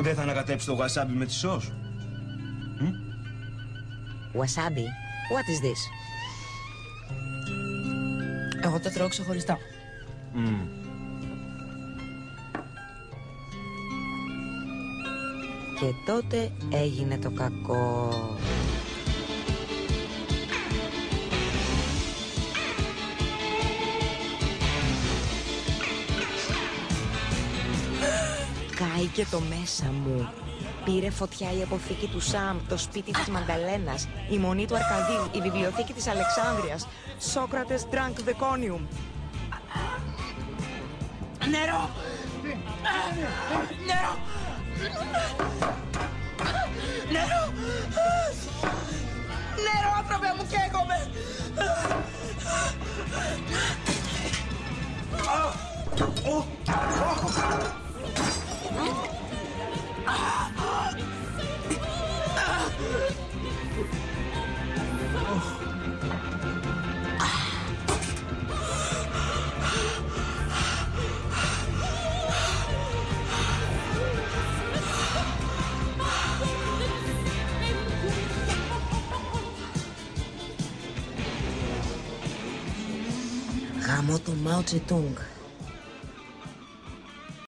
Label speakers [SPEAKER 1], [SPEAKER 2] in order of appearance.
[SPEAKER 1] Δεν θα ανακατέψει το wasabi με τη σως?
[SPEAKER 2] Wasabi? What is this?
[SPEAKER 3] Εγώ το τρώω ξεχωριστά.
[SPEAKER 2] Και τότε έγινε το κακό. Κάηκε το μέσα μου. Πήρε φωτιά η αποθήκη του Σαμ, το σπίτι της Μανταλένας, η μονή του Αρκαδίου, η βιβλιοθήκη της Αλεξάνδρειας. Σόκρατες drank the conium.
[SPEAKER 3] Νερό! Νερό! Νερό! Νερό, άνθρωπε μου, καίγομαι!
[SPEAKER 2] Γαμώ το Μάο Τσετούγκ.